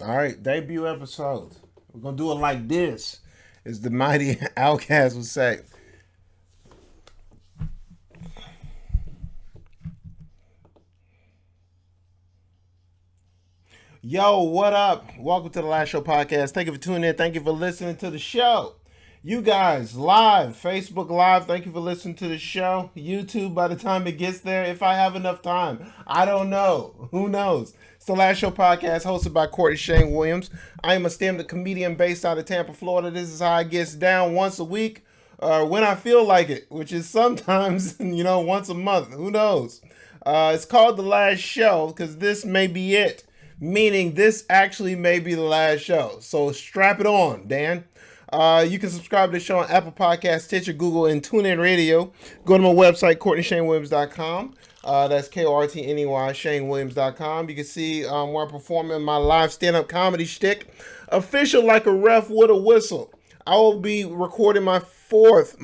All right, debut episode. We're gonna do it like this, as the mighty Outcast would say. Yo, what up? Welcome to the Last Show podcast. Thank you for tuning in. Thank you for listening to the show. You guys, live, Facebook Live, thank you for listening to the show. YouTube, by the time it gets there, if I have enough time, I don't know. Who knows? It's the Last Show podcast hosted by Kortney Shane Williams. I am a stand-up comedian based out of Tampa, Florida. This is how I get down once a week, when I feel like it, which is sometimes, once a month. Who knows? It's called The Last Show because this may be it. Meaning this actually may be the last show. So strap it on, Dan. You can subscribe to the show on Apple Podcasts, Stitcher, Google, and TuneIn Radio. Go to my website, KortneyShaneWilliams.com. That's Kortney, ShaneWilliams.com. You can see where I'm performing my live stand-up comedy shtick, Official Like a Ref with a Whistle. I will be recording my fourth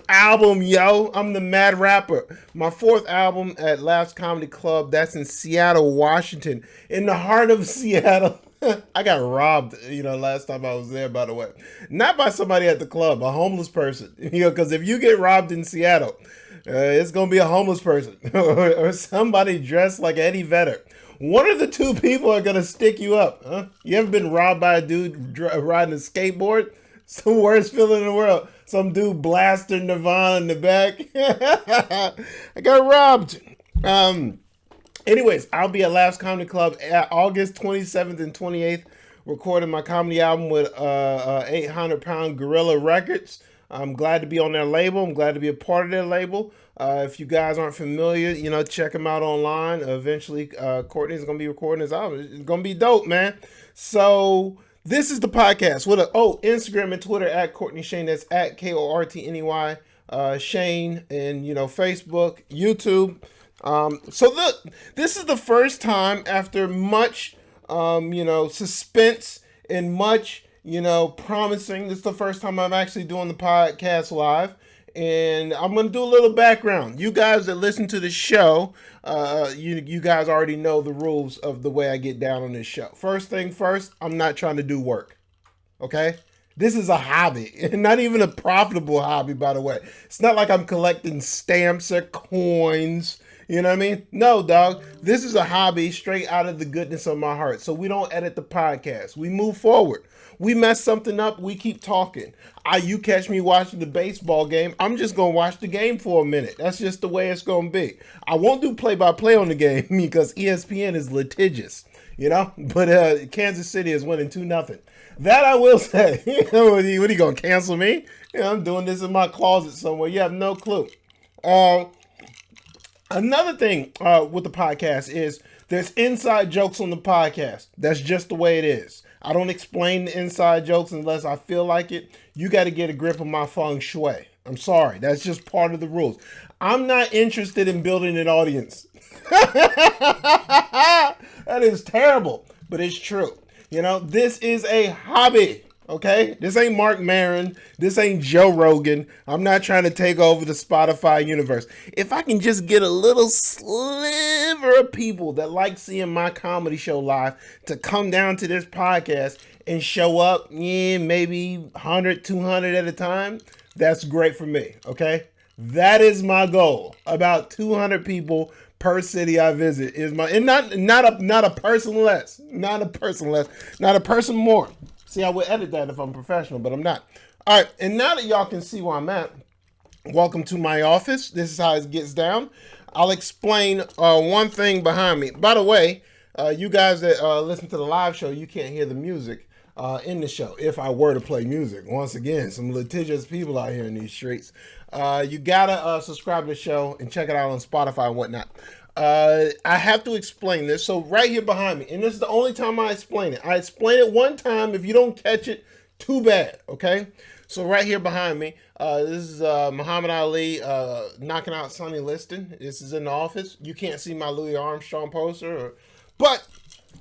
album, yo. I'm the mad rapper. My fourth album at Laughs Comedy Club. That's in Seattle, Washington. In the heart of Seattle. I got robbed, last time I was there, by the way. Not by somebody at the club, a homeless person. Because if you get robbed in Seattle, it's going to be a homeless person. or somebody dressed like Eddie Vedder. One of the two people are going to stick you up. Huh? You ever been robbed by a dude riding a skateboard? It's the worst feeling in the world. Some dude blasting Nirvana in the back. I got robbed. Anyways, I'll be at Laughs Comedy Club at August 27th and 28th, recording my comedy album with 800 Pound Gorilla Records. I'm glad to be on their label. I'm glad to be a part of their label. If you guys aren't familiar, check them out online. Eventually, Kortney's going to be recording his album. It's going to be dope, man. So this is the podcast. Instagram and Twitter at Kortney Shane. That's at Kortney Shane, and Facebook, YouTube. So look, this is the first time after much suspense and much promising. This is the first time I'm actually doing the podcast live. And I'm going to do a little background. You guys that listen to the show, you guys already know the rules of the way I get down on this show. First thing first, I'm not trying to do work. Okay? This is a hobby. And not even a profitable hobby, by the way. It's not like I'm collecting stamps or coins. You know what I mean? No, dog. This is a hobby straight out of the goodness of my heart. So we don't edit the podcast. We move forward. We mess something up, we keep talking. You catch me watching the baseball game, I'm just going to watch the game for a minute. That's just the way it's going to be. I won't do play-by-play on the game because ESPN is litigious, But Kansas City is winning 2-0. That I will say. What are you going to cancel me? I'm doing this in my closet somewhere. You have no clue. Another thing with the podcast is there's inside jokes on the podcast. That's just the way it is. I don't explain the inside jokes unless I feel like it. You got to get a grip of my feng shui. I'm sorry. That's just part of the rules. I'm not interested in building an audience. That is terrible, but it's true. This is a hobby. Okay? This ain't Mark Maron. This ain't Joe Rogan. I'm not trying to take over the Spotify universe. If I can just get a little sliver of people that like seeing my comedy show live to come down to this podcast and show up, maybe 100, 200 at a time, that's great for me. Okay? That is my goal. About 200 people per city I visit is my, and not a person less, not a person more. See, I would edit that if I'm professional, but I'm not. All right, and now that y'all can see where I'm at, welcome to my office. This is how it gets down. I'll explain one thing behind me. By the way, you guys that listen to the live show, you can't hear the music in the show if I were to play music. Once again, some litigious people out here in these streets. You gotta subscribe to the show and check it out on Spotify and whatnot. I have to explain this. So right here behind me, and this is the only time I explain it. I explain it one time. If you don't catch it, too bad, okay? So right here behind me, this is Muhammad Ali knocking out Sonny Liston. This is in the office. You can't see my Louis Armstrong poster. But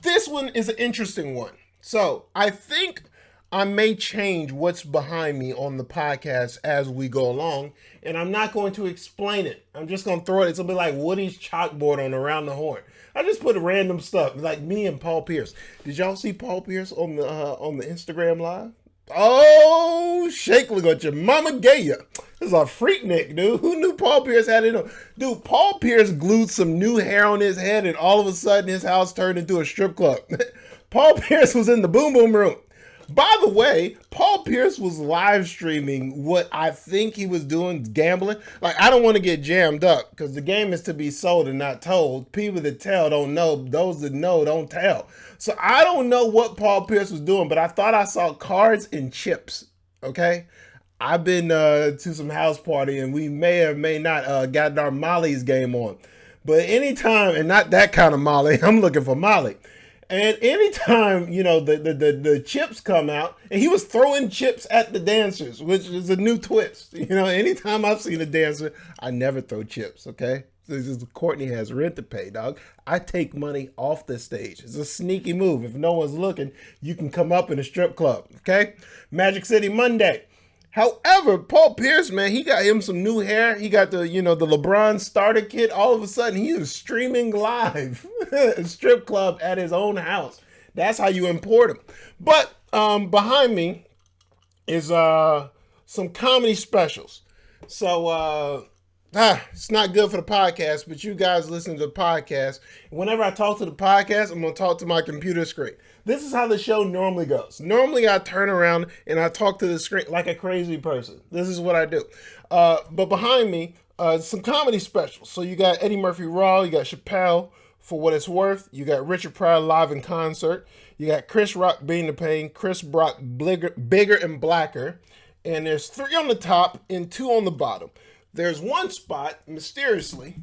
this one is an interesting one. So I think I may change what's behind me on the podcast as we go along, and I'm not going to explain it. I'm just going to throw it. It's going to be like Woody's chalkboard on Around the Horn. I just put random stuff like me and Paul Pierce. Did y'all see Paul Pierce on the Instagram live? Oh, shake look at your mama gay ya. This is a freaknik, dude. Who knew Paul Pierce had it on? Dude, Paul Pierce glued some new hair on his head and all of a sudden his house turned into a strip club. Paul Pierce was in the boom boom room. By the way, Paul Pierce was live streaming what I think he was doing, gambling. Like, I don't want to get jammed up because the game is to be sold and not told. People that tell don't know. Those that know don't tell. So I don't know what Paul Pierce was doing, but I thought I saw cards and chips. Okay? I've been to some house party and we may or may not gotten our Molly's game on. But anytime, and not that kind of Molly, I'm looking for Molly. And anytime, you know, the chips come out, and he was throwing chips at the dancers, which is a new twist. You know, anytime I've seen a dancer, I never throw chips, okay? This is Kortney has rent to pay, dog. I take money off the stage. It's a sneaky move. If no one's looking, you can come up in a strip club, okay? Magic City Monday. However, Paul Pierce, man, he got him some new hair. He got the, you know, the LeBron starter kit. All of a sudden, he was streaming live a strip club at his own house. That's how you import him. But behind me is some comedy specials. So it's not good for the podcast, but you guys listen to the podcast. Whenever I talk to the podcast, I'm going to talk to my computer screen. This is how the show normally goes. Normally, I turn around and I talk to the screen like a crazy person. This is what I do. But behind me, some comedy specials. So you got Eddie Murphy Raw, you got Chappelle For What It's Worth, you got Richard Pryor live in concert, you got Chris Rock Being the Pain, Chris Brock Bigger and Blacker, and there's 3 on the top and 2 on the bottom. There's one spot, mysteriously,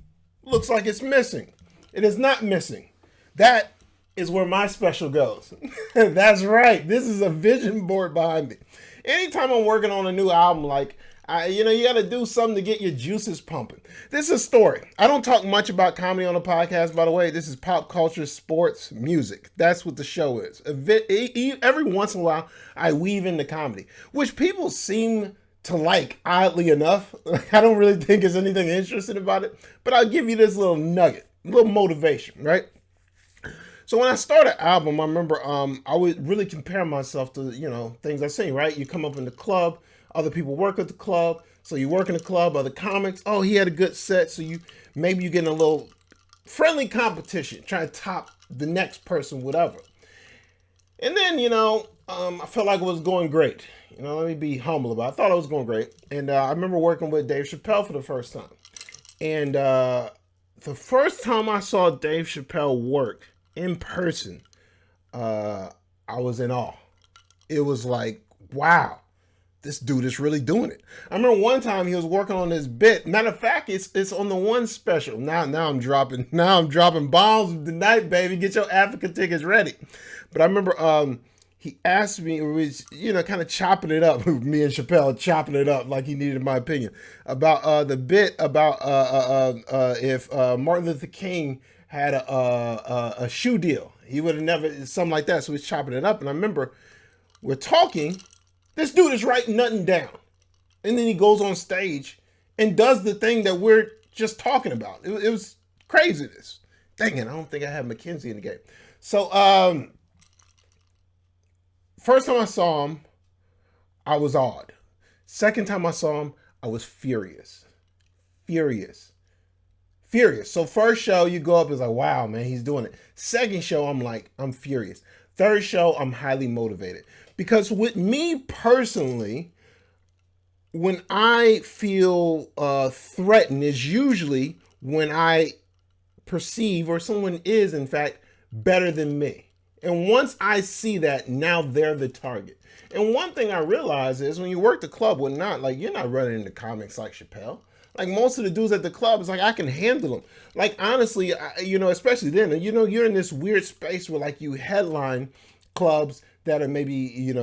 looks like it's missing. It is not missing. That is where my special goes. That's right. This is a vision board behind me. Anytime I'm working on a new album, like, you got to do something to get your juices pumping. This is a story. I don't talk much about comedy on the podcast, by the way. This is pop culture, sports, music. That's what the show is. Every once in a while, I weave into comedy, which people seem to like, oddly enough. I don't really think there's anything interesting about it, but I'll give you this little nugget, a little motivation, right? So when I started an album, I remember I would really compare myself to, things I sing, right? You come up in the club, other people work at the club, so you work in the club, other comics, oh, he had a good set, so maybe you get in a little friendly competition, trying to top the next person, whatever. And then, I felt like it was going great. Let me be humble about it. I thought it was going great. And I remember working with Dave Chappelle for the first time. And the first time I saw Dave Chappelle work in person, I was in awe. It was like, wow, this dude is really doing it. I remember one time he was working on this bit. Matter of fact, it's on the one special. Now I'm dropping bombs tonight, baby. Get your Africa tickets ready. But I remember he asked me, it was, kind of chopping it up, me and Chappelle chopping it up like he needed my opinion, about the bit about if Martin Luther King had a shoe deal. He would have never, something like that, so he's chopping it up. And I remember we're talking, this dude is writing nothing down. And then he goes on stage and does the thing that we're just talking about. It was craziness. Dang it, I don't think I have McKenzie in the game. So, first time I saw him, I was awed. Second time I saw him, I was furious. So first show, you go up, it's like, wow, man, he's doing it. Second show, I'm furious. Third show, I'm highly motivated. Because with me personally, when I feel threatened is usually when I perceive, or someone is, in fact, better than me. And once I see that, now they're the target. And one thing I realize is when you work the club, you're not running into comics like Chappelle. Like most of the dudes at the club, it's like, I can handle them. Like, honestly, especially then, you're in this weird space where like you headline clubs that are maybe,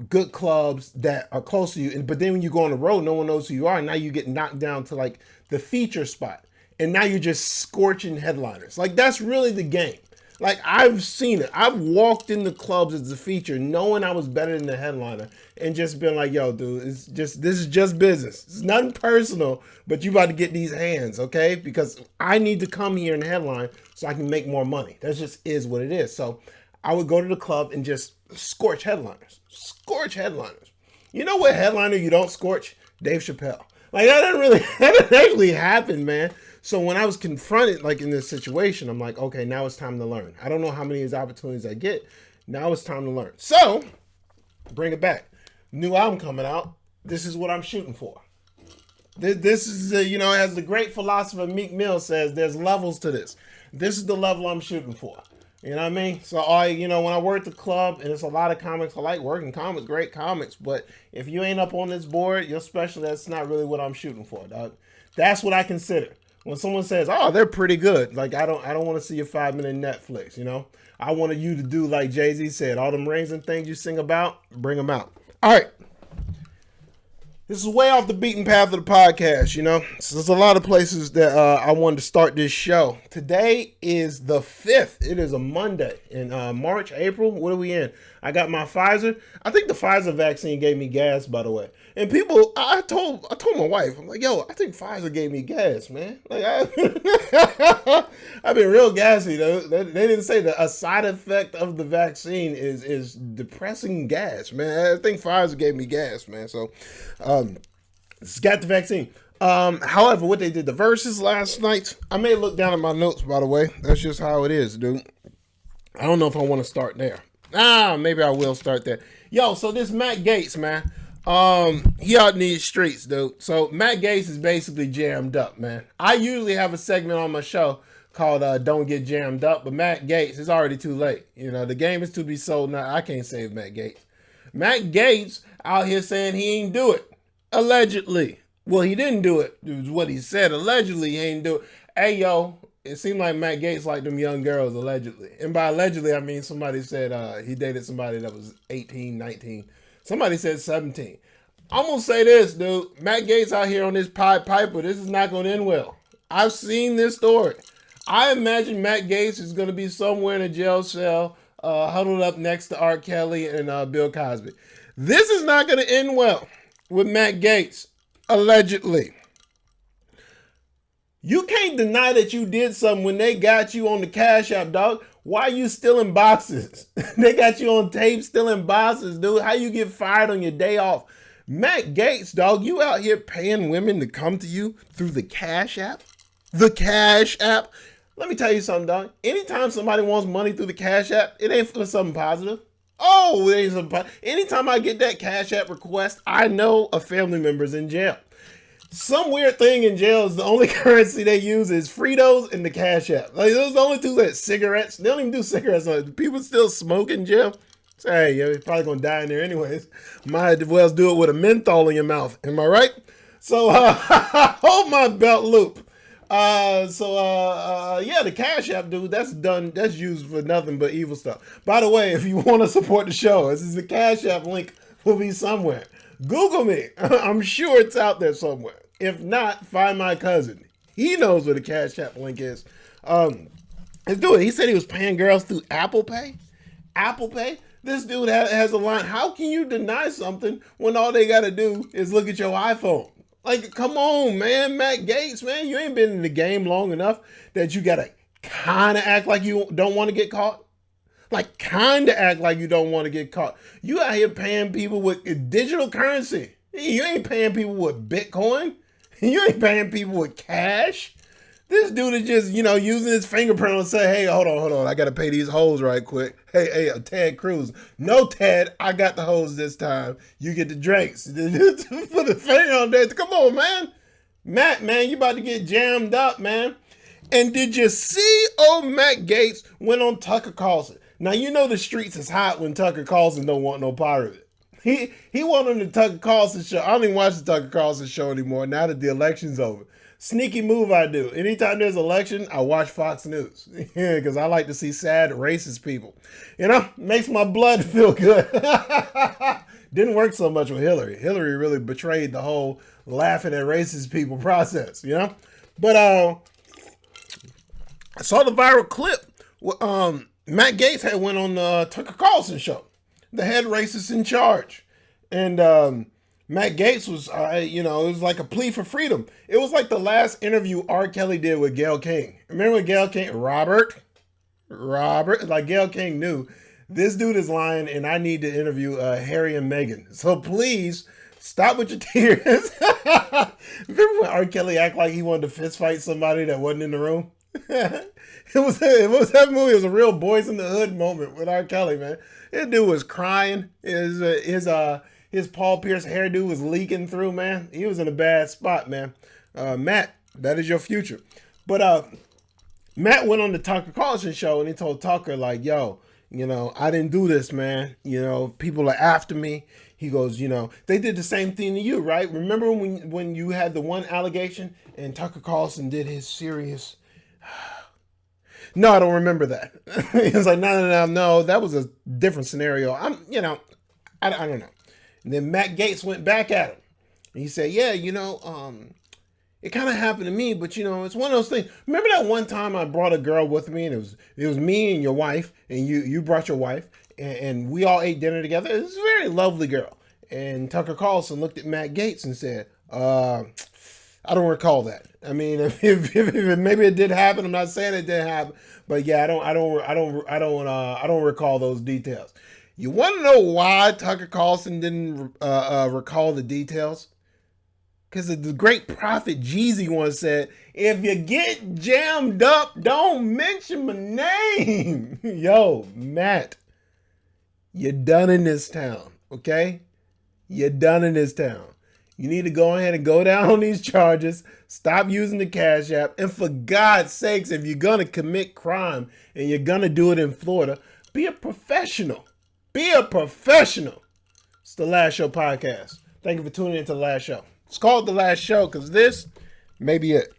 good clubs that are close to you. But then when you go on the road, no one knows who you are. And now you get knocked down to like the feature spot. And now you're just scorching headliners. Like, that's really the game. Like, I've seen it. I've walked in the clubs as a feature knowing I was better than the headliner and just been like, yo, dude, this is just business. It's nothing personal, but you about to get these hands, okay? Because I need to come here and headline so I can make more money. That just is what it is. So I would go to the club and just scorch headliners. Scorch headliners. You know what headliner you don't scorch? Dave Chappelle. Like, that doesn't actually happen, man. So when I was confronted, like, in this situation, I'm like, okay, now it's time to learn. I don't know how many of these opportunities I get. Now it's time to learn. So, bring it back. New album coming out. This is what I'm shooting for. This is, as the great philosopher Meek Mill says, there's levels to this. This is the level I'm shooting for. You know what I mean? So, when I work the club, and it's a lot of comics, I like working comics, great comics, but if you ain't up on this board, you're special, that's not really what I'm shooting for, dog. That's what I consider. When someone says, oh, they're pretty good, like, I don't want to see a 5-minute Netflix, I wanted you to do like Jay-Z said, all them rings and things you sing about, bring them out. All right. This is way off the beaten path of the podcast, So there's a lot of places that I wanted to start this show. Today is the 5th. It is a Monday in March, April. What are we in? I got my Pfizer. I think the Pfizer vaccine gave me gas, by the way. And people, I told my wife, I'm like, yo, I think Pfizer gave me gas, man. Like, I've been real gassy, though. They didn't say that a side effect of the vaccine is depressing gas, man. I think Pfizer gave me gas, man. So, got the vaccine. However, what they did, the verses last night, I may look down at my notes, by the way. That's just how it is, dude. I don't know if I want to start there. Maybe I will start there. Yo, so this Matt Gaetz, man. He out in these streets, dude. So Matt Gaetz is basically jammed up, man. I usually have a segment on my show called Don't Get Jammed Up, but Matt Gaetz is already too late. The game is to be sold now. I can't save Matt Gaetz. Matt Gaetz out here saying he ain't do it. Allegedly. Well, he didn't do it. It was what he said. Allegedly, he ain't do it. Hey, yo, it seemed like Matt Gaetz liked them young girls, allegedly. And by allegedly, I mean somebody said he dated somebody that was 18, 19. Somebody said 17. I'm going to say this, dude. Matt Gaetz out here on this Pied Piper. This is not going to end well. I've seen this story. I imagine Matt Gaetz is going to be somewhere in a jail cell, huddled up next to R. Kelly and Bill Cosby. This is not going to end well with Matt Gaetz, allegedly. You can't deny that you did something when they got you on the Cash App, dog. Why are you stealing boxes? They got you on tape stealing boxes, dude. How you get fired on your day off? Matt Gaetz, dog, you out here paying women to come to you through the Cash App? The Cash App? Let me tell you something, dog. Anytime somebody wants money through the Cash App, it ain't for something positive. Oh, it ain't something positive. Anytime I get that Cash App request, I know a family member's in jail. Some weird thing in jail is the only currency they use is Fritos and the Cash App. Like, those are the only two that cigarettes. They don't even do cigarettes. People still smoke in jail. So, hey, you're probably going to die in there anyways. Might as well do it with a menthol in your mouth. Am I right? So, hold my belt loop. Yeah, the Cash App, dude, that's done. That's used for nothing but evil stuff. By the way, if you want to support the show, this is the Cash App link will be somewhere. Google me. I'm sure it's out there somewhere. If not, find my cousin. He knows where the Cash App link is. Let's do it. He said he was paying girls through Apple Pay. Apple Pay? This dude has a line. How can you deny something when all they got to do is look at your iPhone? Like, come on, man. Matt Gaetz, man. You ain't been in the game long enough that you got to kind of act like you don't want to get caught. Like, kind of act like you don't want to get caught. You out here paying people with digital currency. You ain't paying people with Bitcoin. You ain't paying people with cash. This dude is just, using his fingerprint and say, hey, hold on. I got to pay these hoes right quick. Hey, Ted Cruz. No, Ted, I got the hoes this time. You get the drinks. Put the finger on that. Come on, man. Matt, man, you about to get jammed up, man. And did you see Matt Gaetz went on Tucker Carlson? Now, the streets is hot when Tucker Carlson don't want no part of it. He went on the Tucker Carlson show. I don't even watch the Tucker Carlson show anymore now that the election's over. Sneaky move I do. Anytime there's an election, I watch Fox News. Yeah, because I like to see sad, racist people. Makes my blood feel good. Didn't work so much with Hillary. Hillary really betrayed the whole laughing at racist people process, But I saw the viral clip. Matt Gaetz had went on the Tucker Carlson show, the head racist in charge. And Matt Gaetz was, it was like a plea for freedom. It was like the last interview R. Kelly did with Gayle King. Remember when Gayle King, Robert, like Gayle King knew this dude is lying, and I need to interview Harry and Meghan. So please stop with your tears. Remember when R. Kelly act like he wanted to fist fight somebody that wasn't in the room? It was that movie. It was a real Boys in the Hood moment with R. Kelly, man. This dude was crying. His Paul Pierce hairdo was leaking through, man. He was in a bad spot, man. Matt, that is your future. But Matt went on the Tucker Carlson show and he told Tucker, like, yo, I didn't do this, man. People are after me. He goes, they did the same thing to you, right? Remember when you had the one allegation and Tucker Carlson did his serious... No, I don't remember that. He was like, no, that was a different scenario. I don't know. And then Matt Gaetz went back at him. And he said, yeah, it kind of happened to me, but it's one of those things. Remember that one time I brought a girl with me, and it was me and your wife, and you brought your wife, and we all ate dinner together. It was a very lovely girl. And Tucker Carlson looked at Matt Gaetz and said, I don't recall that. I mean, if maybe it did happen, I'm not saying it didn't happen, but yeah, I don't recall those details. You want to know why Tucker Carlson didn't recall the details? Because the great prophet Jeezy once said, "If you get jammed up, don't mention my name." Yo, Matt, you're done in this town, okay? You're done in this town. You need to go ahead and go down on these charges. Stop using the Cash App. And for God's sakes, if you're going to commit crime and you're going to do it in Florida, be a professional. Be a professional. It's the Last Show podcast. Thank you for tuning into the Last Show. It's called the Last Show because this may be it.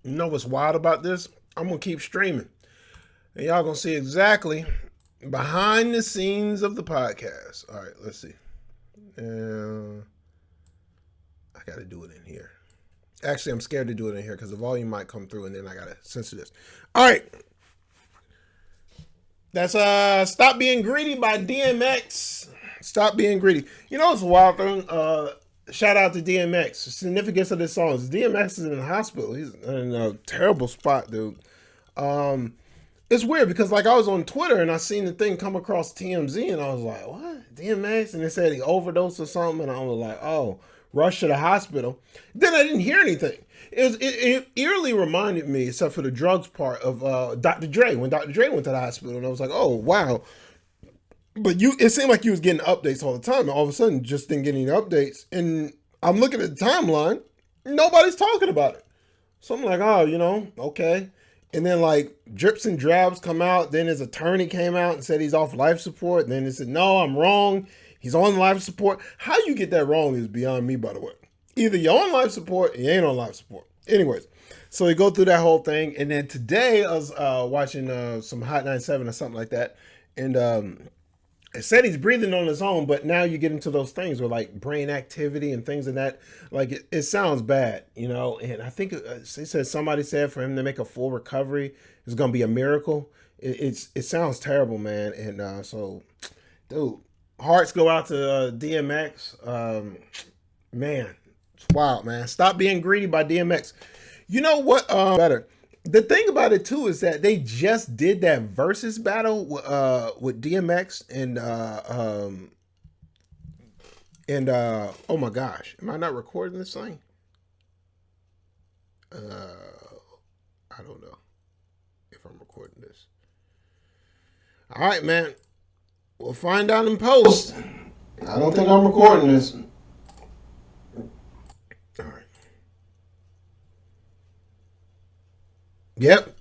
You know what's wild about this? I'm going to keep streaming. And y'all going to see exactly behind the scenes of the podcast. All right, let's see. I got to do it in here. Actually, I'm scared to do it in here because the volume might come through and then I got to censor this. All right. That's Stop Being Greedy by DMX. Stop Being Greedy. It's a wild thing. Shout out to DMX. The significance of this song is DMX is in the hospital. He's in a terrible spot, dude. It's weird because I was on Twitter and I seen the thing come across TMZ and I was like, what? DMX? And they said he overdosed or something. And I was like, oh, rush to the hospital. Then I didn't hear anything. It eerily reminded me, except for the drugs part, of Dr. Dre, when Dr. Dre went to the hospital. And I was like, oh, wow. But it seemed like you was getting updates all the time. And all of a sudden, just didn't get any updates. And I'm looking at the timeline. Nobody's talking about it. So I'm like, oh, okay. And then drips and drabs come out. Then his attorney came out and said he's off life support. And then he said, no, I'm wrong. He's on life support. How you get that wrong is beyond me, by the way. Either you're on life support or you ain't on life support. Anyways, so we go through that whole thing. And then today I was watching some Hot 97 or something like that. And it said he's breathing on his own, but now you get into those things with brain activity and things of that. It sounds bad, and I think somebody said for him to make a full recovery is going to be a miracle. It sounds terrible, man. And so, dude, hearts go out to DMX. Man, it's wild, man. Stop Being Greedy by DMX. You know what? Better. The thing about it too is that they just did that versus battle with DMX and oh my gosh, am I not recording this thing? I don't know if I'm recording this. All right, man. We'll find out in post. I don't think I'm recording this. All right. Yep.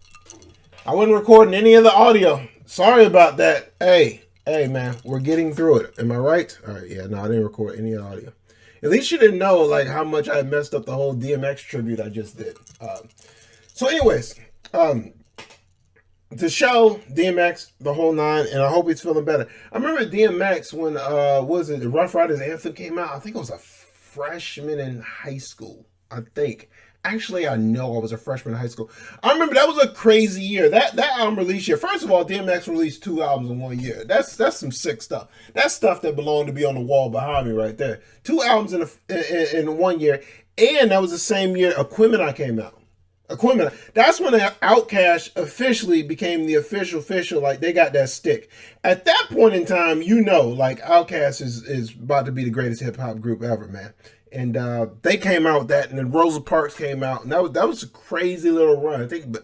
I wasn't recording any of the audio. Sorry about that. Hey, man, we're getting through it. Am I right? All right, yeah, no, I didn't record any audio. At least you didn't know, how much I messed up the whole DMX tribute I just did. So anyways, the show, DMX, the whole nine, and I hope he's feeling better. I remember DMX when, the Rough Riders anthem came out. I think I was a freshman in high school, I think. Actually, I know I was a freshman in high school. I remember that was a crazy year. That album release year. First of all, DMX released 2 albums in 1 year. That's some sick stuff. That's stuff that belonged to be on the wall behind me right there. 2 albums in 1 year, and that was the same year Equipment came out. Equipment. That's when Outkast officially became the official. Like they got that stick. At that point in time, like Outkast is about to be the greatest hip hop group ever, man. And they came out with that, and then Rosa Parks came out, and that was a crazy little run. I think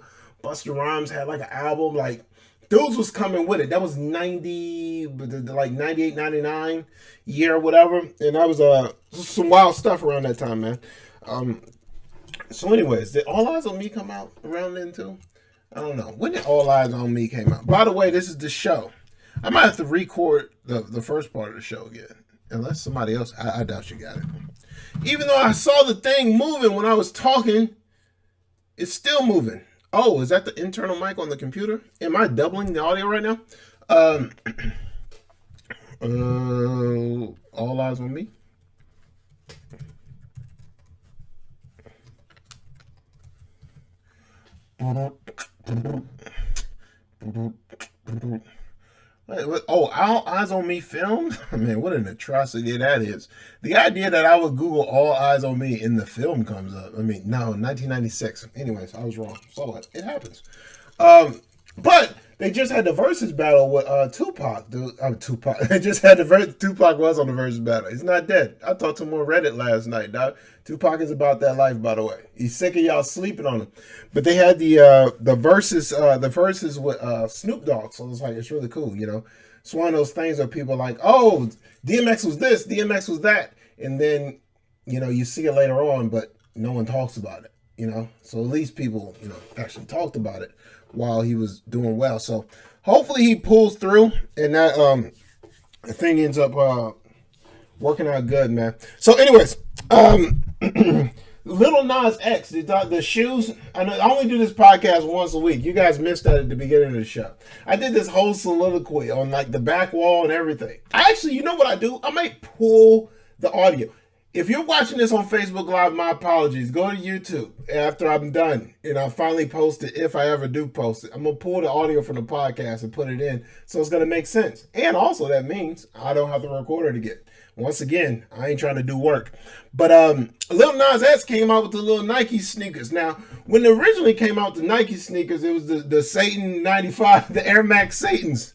Busta Rhymes had like an album, like dudes was coming with it. That was 98, 99 year or whatever, and that was some wild stuff around that time, man. So anyways, did All Eyes on Me come out around then too? I don't know. When did All Eyes on Me came out? By the way, this is the show. I might have to record the first part of the show again. Unless somebody else, I doubt you got it. Even though I saw the thing moving when I was talking, it's still moving. Oh, is that the internal mic on the computer? Am I doubling the audio right now? All Eyes on Me. Oh, All Eyes on Me film? Man, what an atrocity that is. The idea that I would Google All Eyes on Me and the film comes up. I mean, no, 1996. Anyways, I was wrong. So it happens. But they just had the versus battle with Tupac. Dude, Tupac. They just had Tupac was on the versus battle. He's not dead. I talked to him on Reddit last night, dog. Tupac is about that life, by the way. He's sick of y'all sleeping on him. But they had the verses with Snoop Dogg, so it's really cool, It's one of those things where people are like, oh, DMX was this, DMX was that, and then you see it later on, but no one talks about it, So at least people actually talked about it while he was doing well. So hopefully he pulls through, and that thing ends up working out good, man. So anyways, Lil Nas X, the shoes. I only do this podcast once a week. You guys missed that at the beginning of the show. I did this whole soliloquy on like the back wall and everything. Actually, you know what I do? I might pull the audio. If you're watching this on Facebook Live, my apologies. Go to YouTube after I'm done and I finally post it. If I ever do post it, I'm gonna pull the audio from the podcast and put it in, so it's gonna make sense. And also that means I don't have to record it again. Once again, I ain't trying to do work. But Lil Nas X came out with the little Nike sneakers. Now, when it originally came out, the Nike sneakers, it was the Satan 95, the Air Max Satans.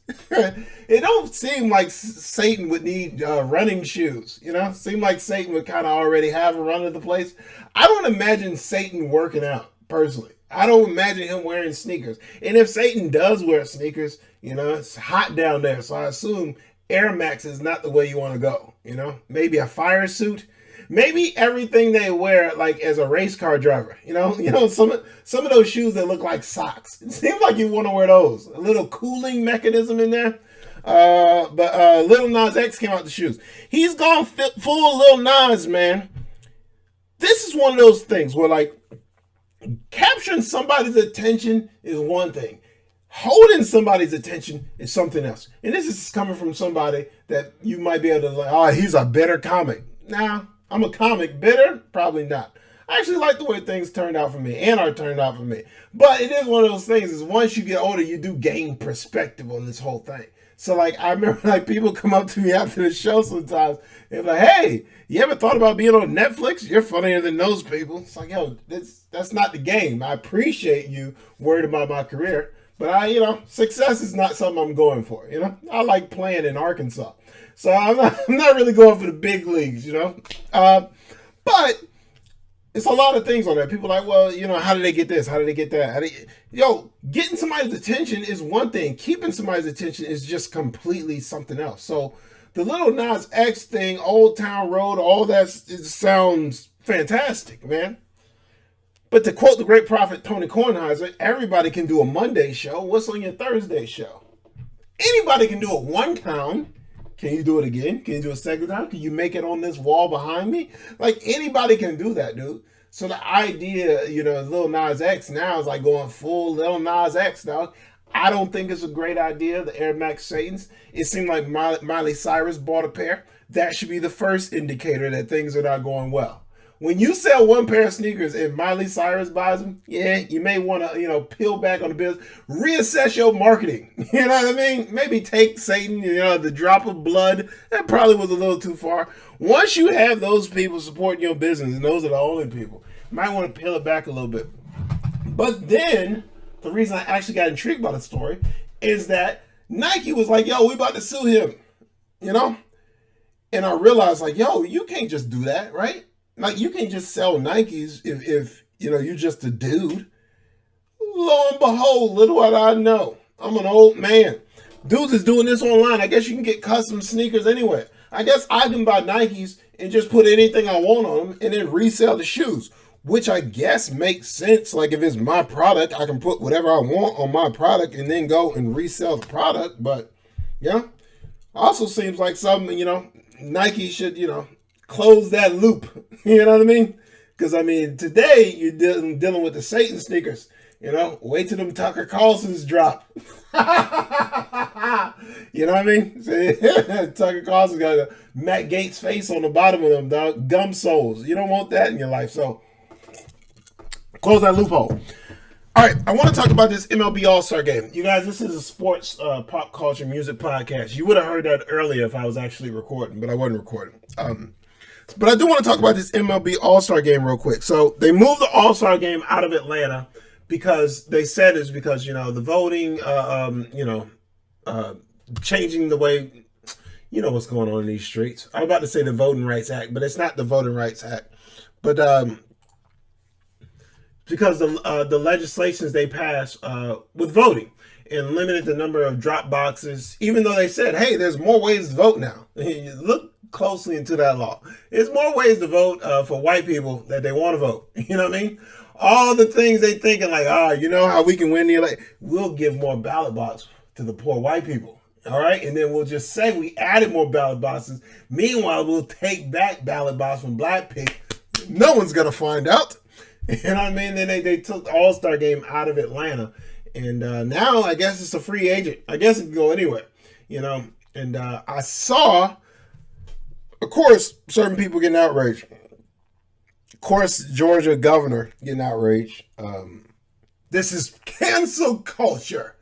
It don't seem like Satan would need running shoes, Seem like Satan would kind of already have a run of the place. I don't imagine Satan working out, personally. I don't imagine him wearing sneakers. And if Satan does wear sneakers, it's hot down there, so I assume Air Max is not the way you want to go, Maybe a fire suit, maybe everything they wear like as a race car driver, some of those shoes that look like socks. It seems like you want to wear those. A little cooling mechanism in there. But Lil Nas X came out the shoes. He's gone full Lil Nas, man. This is one of those things where like capturing somebody's attention is one thing. Holding somebody's attention is something else. And this is coming from somebody that you might be able to like, oh, he's a bitter comic. Nah, I'm a comic. Bitter? Probably not. I actually like the way things turned out for me and are turned out for me. But it is one of those things is once you get older, you do gain perspective on this whole thing. So like I remember like people come up to me after the show sometimes. They're like, hey, you ever thought about being on Netflix? You're funnier than those people. It's like, yo, that's not the game. I appreciate you worried about my career. But success is not something I'm going for. I like playing in Arkansas, so I'm not really going for the big leagues. But it's a lot of things on that. People are like, well, how did they get this? How did they get that? Getting somebody's attention is one thing. Keeping somebody's attention is just completely something else. So the Lil Nas X thing, Old Town Road, all that, it sounds fantastic, man. But to quote the great prophet Tony Kornheiser, everybody can do a Monday show. What's on your Thursday show? Anybody can do it one time. Can you do it again? Can you do it a second time? Can you make it on this wall behind me? Like anybody can do that, dude. So the idea, Lil Nas X now is like going full Lil Nas X, dog. I don't think it's a great idea, the Air Max Satans. It seemed like Miley Cyrus bought a pair. That should be the first indicator that things are not going well. when you sell one pair of sneakers and Miley Cyrus buys them, yeah, you may want to, peel back on the business, reassess your marketing. You know what I mean? Maybe take Satan, the drop of blood. That probably was a little too far. Once you have those people supporting your business, and those are the only people, you might want to peel it back a little bit. But then, the reason I actually got intrigued by the story is that Nike was like, yo, we about to sue him, And I realized, like, yo, you can't just do that, right? Like, you can't just sell Nikes if you're just a dude. Lo and behold, little did I know, I'm an old man. Dudes is doing this online. I guess you can get custom sneakers anyway. I guess I can buy Nikes and just put anything I want on them and then resell the shoes, which I guess makes sense. Like, if it's my product, I can put whatever I want on my product and then go and resell the product. But, also seems like something, Nike should, close that loop. You know what I mean? Because, today you're dealing with the Satan sneakers. Wait till them Tucker Carlson's drop. You know what I mean? Tucker Carlson's got a Matt Gaetz face on the bottom of them, dog. Gum soles. You don't want that in your life. So, close that loophole. All right, I want to talk about this MLB All-Star game. You guys, this is a sports pop culture music podcast. You would have heard that earlier if I was actually recording, but I wasn't recording. But I do want to talk about this MLB All-Star game real quick. So they moved the All-Star game out of Atlanta because they said it's because, the voting, changing the way, what's going on in these streets. I'm about to say the Voting Rights Act, but it's not the Voting Rights Act. But because the legislations they passed with voting and limited the number of drop boxes, even though they said, hey, there's more ways to vote now. Look closely into that law. There's more ways to vote for white people that they want to vote. You know what I mean? All the things they thinking like, how we can win the election. We'll give more ballot boxes to the poor white people. All right. And then we'll just say we added more ballot boxes. Meanwhile, we'll take back ballot boxes from black people. No one's going to find out. You know what I mean? Then they took the All-Star game out of Atlanta. And now I guess it's a free agent. I guess it can go anywhere, And I saw, of course, certain people getting outraged. Of course, Georgia governor getting outraged. This is cancel culture.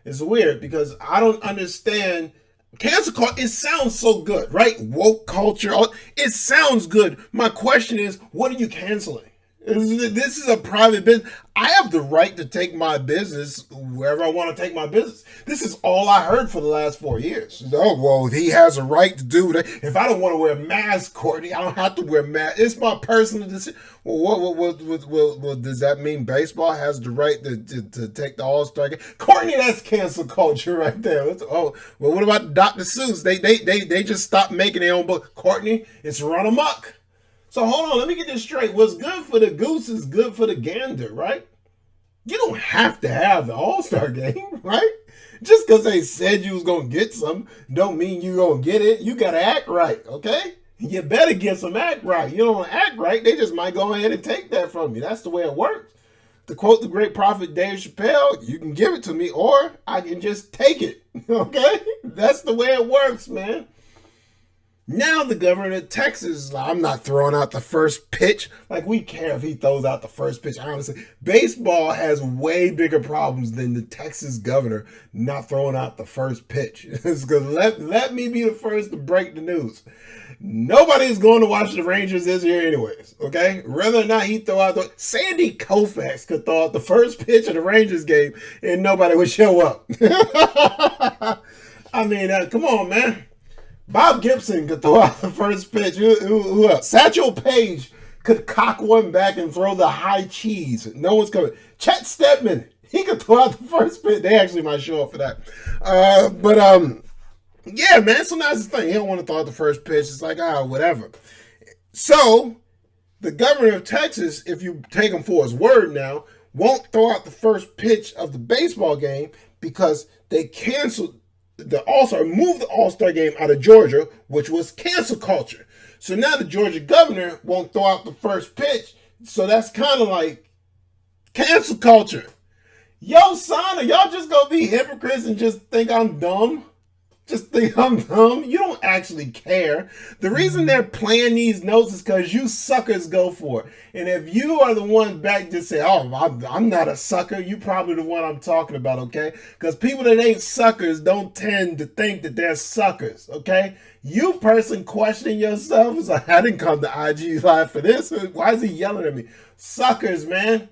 It's weird because I don't understand. Cancel culture, it sounds so good, right? Woke culture, it sounds good. My question is, what are you canceling? This is a private business. I have the right to take my business wherever I want to take my business. This is all I heard for the last 4 years. Oh, well, he has a right to do that. If I don't want to wear a mask, Kortney, I don't have to wear a mask. It's my personal decision. Well, what does that mean? Baseball has the right to take the All-Star game? Kortney, that's cancel culture right there. What about Dr. Seuss? They just stopped making their own book. Kortney, it's run amok. So hold on, let me get this straight. What's good for the goose is good for the gander, right? You don't have to have the All-Star game, right? Just because they said you was going to get some don't mean you going to get it. You got to act right, okay? You better get some act right. You don't act right, they just might go ahead and take that from you. That's the way it works. To quote the great prophet Dave Chappelle, you can give it to me or I can just take it, okay? That's the way it works, man. Now the governor of Texas is like, I'm not throwing out the first pitch. Like, we care if he throws out the first pitch. Honestly, baseball has way bigger problems than the Texas governor not throwing out the first pitch. It's because let me be the first to break the news. Nobody's going to watch the Rangers this year anyways, okay? Whether or not he throw out Sandy Koufax could throw out the first pitch of the Rangers game and nobody would show up. Come on, man. Bob Gibson could throw out the first pitch. Who else? Satchel Paige could cock one back and throw the high cheese. No one's coming. Chet Steadman, he could throw out the first pitch. They actually might show up for that. Yeah, man. So that's the thing. He don't want to throw out the first pitch. It's like, whatever. So the governor of Texas, if you take him for his word now, won't throw out the first pitch of the baseball game because they canceled the All-Star, moved the All-Star game out of Georgia, which was cancel culture. So now the Georgia governor won't throw out the first pitch. So that's kind of like cancel culture. Yo, son, are y'all just going to be hypocrites and just think I'm dumb? just think I'm dumb. You don't actually care. The reason they're playing these notes is because you suckers go for it. And if you are the one back to say, oh, I'm not a sucker, you probably the one I'm talking about, okay? Because people that ain't suckers don't tend to think that they're suckers, okay? You person questioning yourself is like, I didn't come to IG Live for this. Why is he yelling at me? Suckers, man.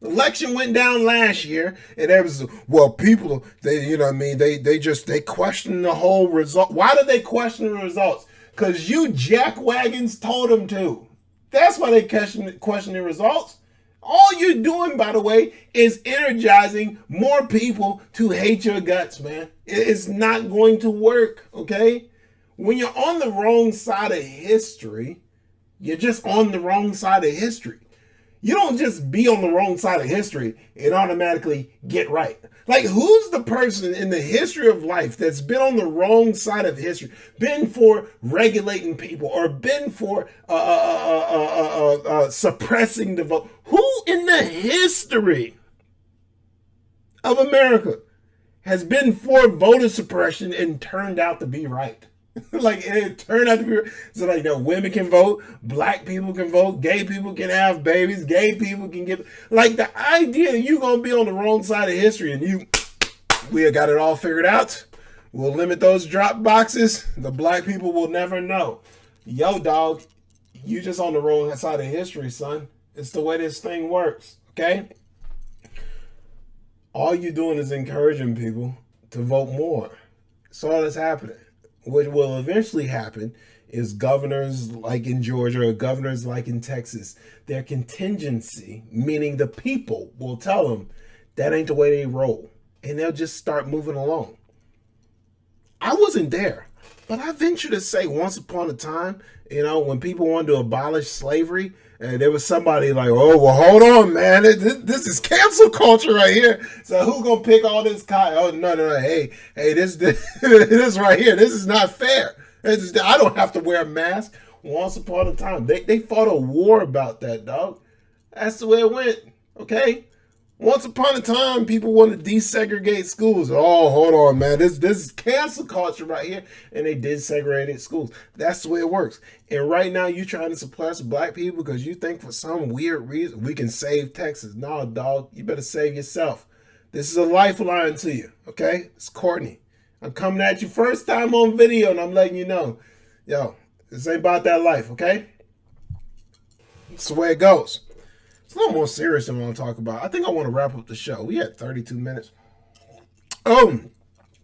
Election went down last year, and there was, well, people, they, you know what I mean, they question the whole result. Why did they question the results? Because you jackwagons told them to. That's why they question the results. All you're doing, by the way, is energizing more people to hate your guts, man. It's not going to work, okay? When you're on the wrong side of history, you're just on the wrong side of history. You don't just be on the wrong side of history and automatically get right. Like, who's the person in the history of life that's been on the wrong side of history, been for regulating people, or been for suppressing the vote? Who in the history of America has been for voter suppression and turned out to be right? Like, it turned out to be so, like, women can vote, black people can vote, gay people can have babies, gay people can get, like, the idea that you're gonna be on the wrong side of history and we have got it all figured out. We'll limit those drop boxes. The black people will never know. Yo, dog, you just on the wrong side of history, son. It's the way this thing works, okay? All you're doing is encouraging people to vote more. That's all that's happening. What will eventually happen is governors like in Georgia or governors like in Texas, their contingency, meaning the people, will tell them that ain't the way they roll. And they'll just start moving along. I wasn't there, but I venture to say once upon a time, when people wanted to abolish slavery, and there was somebody like, oh, well, hold on, man. This is cancel culture right here. So who gonna pick all this cotton? Oh, no. Hey, this right here. This is not fair. I don't have to wear a mask. Once upon a time, they fought a war about that, dog. That's the way it went, okay? Once upon a time, people wanted to desegregate schools. Oh, hold on, man. This is cancel culture right here. And they did segregate schools. That's the way it works. And right now, you're trying to suppress black people because you think for some weird reason we can save Texas. No, dog. You better save yourself. This is a lifeline to you, okay? It's Kortney. I'm coming at you first time on video, and I'm letting you know. Yo, this ain't about that life, okay? That's the way it goes. It's a little more serious than what I'm talking about. I think I want to wrap up the show. We had 32 minutes.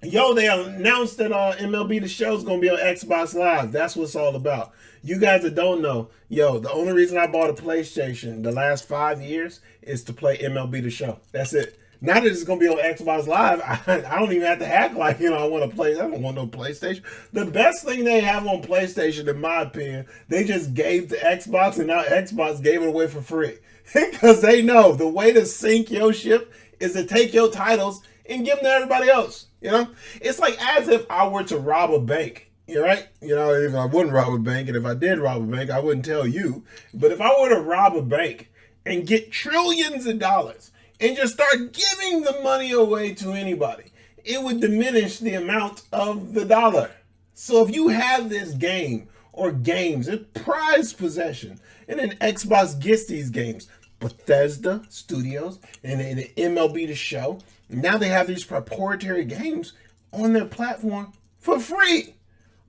Yo, they announced that MLB The Show is going to be on Xbox Live. That's what it's all about. You guys that don't know, the only reason I bought a PlayStation the last 5 years is to play MLB The Show. That's it. Now that it's going to be on Xbox Live, I don't even have to act like, I want to play. I don't want no PlayStation. The best thing they have on PlayStation, in my opinion, they just gave to Xbox, and now Xbox gave it away for free. Because they know the way to sink your ship is to take your titles and give them to everybody else. It's like as if I were to rob a bank. Right? If I wouldn't rob a bank, and if I did rob a bank, I wouldn't tell you. But if I were to rob a bank and get trillions of dollars and just start giving the money away to anybody, it would diminish the amount of the dollar. So if you have this game or games, it's prized possession, and then Xbox gets these games, Bethesda Studios and the MLB The Show, now they have these proprietary games on their platform for free.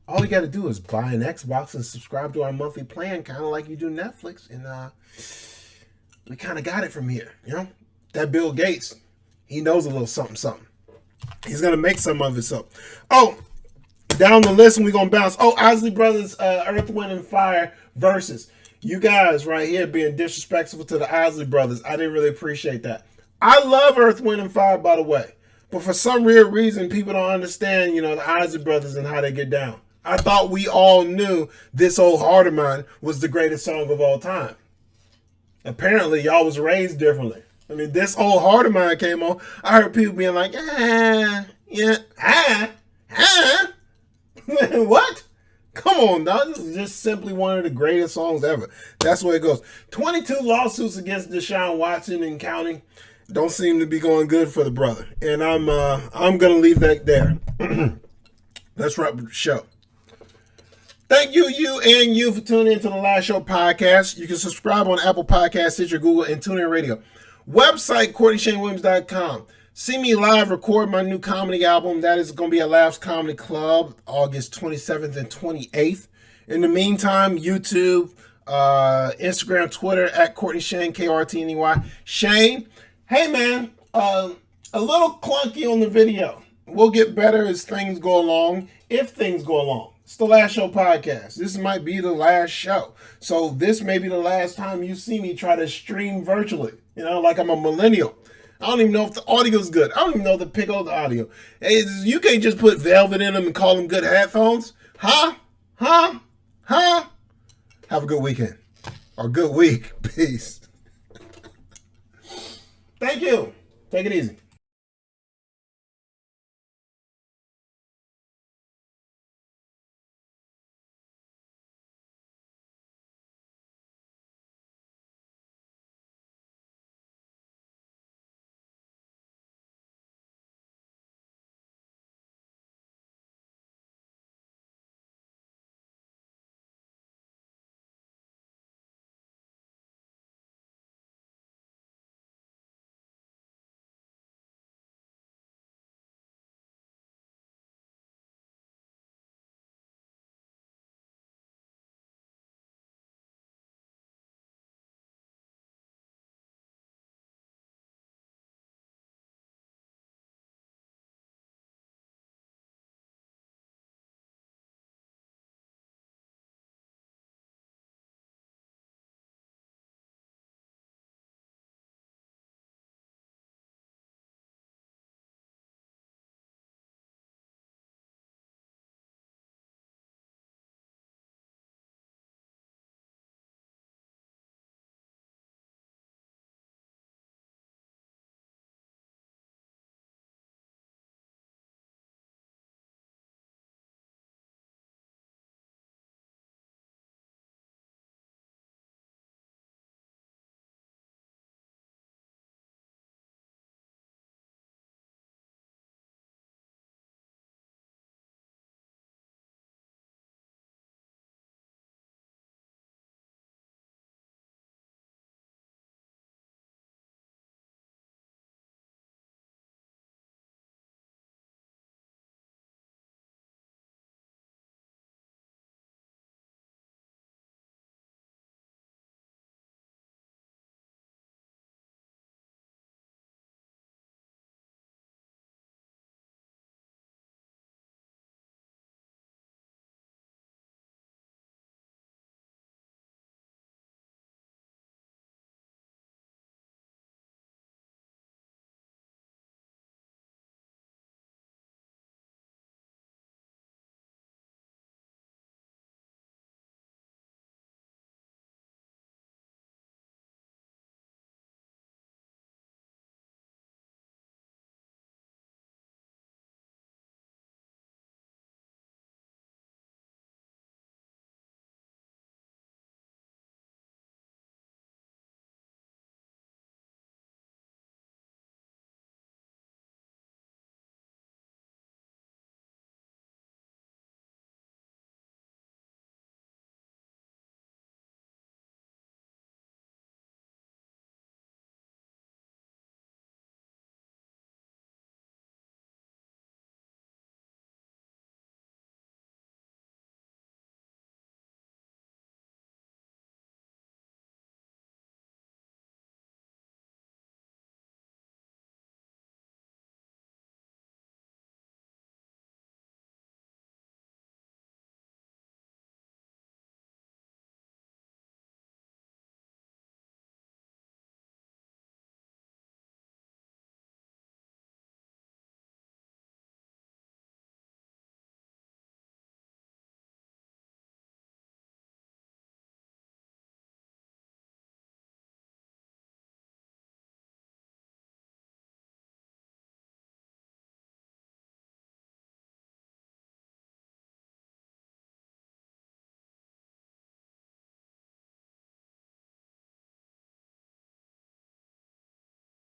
All you got to do is buy an Xbox and subscribe to our monthly plan, kind of like you do Netflix, and we kind of got it from here. That Bill Gates, he knows a little something. He's going to make some of it up. Oh, down the list, and we're going to bounce. Oh, Isley Brothers, Earth, Wind, and Fire versus. You guys right here being disrespectful to the Isley Brothers. I didn't really appreciate that. I love Earth, Wind, and Fire, by the way. But for some weird reason, people don't understand, the Isley Brothers and how they get down. I thought we all knew This Old Heart of Mine was the greatest song of all time. Apparently, y'all was raised differently. This Old Heart of Mine came on. I heard people being like, what? Come on, dog. This is just simply one of the greatest songs ever. That's where it goes. 22 lawsuits against Deshaun Watson and counting. Don't seem to be going good for the brother. And I'm gonna leave that there. Let's wrap up the show. Thank you for tuning into the Last Show podcast. You can subscribe on Apple Podcasts, Stitcher, Google, and TuneIn Radio. Website, KortneyShaneWilliams.com. See me live record my new comedy album. That is going to be at Laughs Comedy Club, August 27th and 28th. In the meantime, YouTube, Instagram, Twitter, at Kortney Shane, Kortney. Shane, hey man, a little clunky on the video. We'll get better as things go along, if things go along. It's the Last Show podcast. This might be the last show. So this may be the last time you see me try to stream virtually. You know, like I'm a millennial. I don't even know if the audio is good. I don't even know the pick of the audio. Hey, you can't just put velvet in them and call them good headphones. Huh? Have a good weekend. Or good week. Peace. Thank you. Take it easy.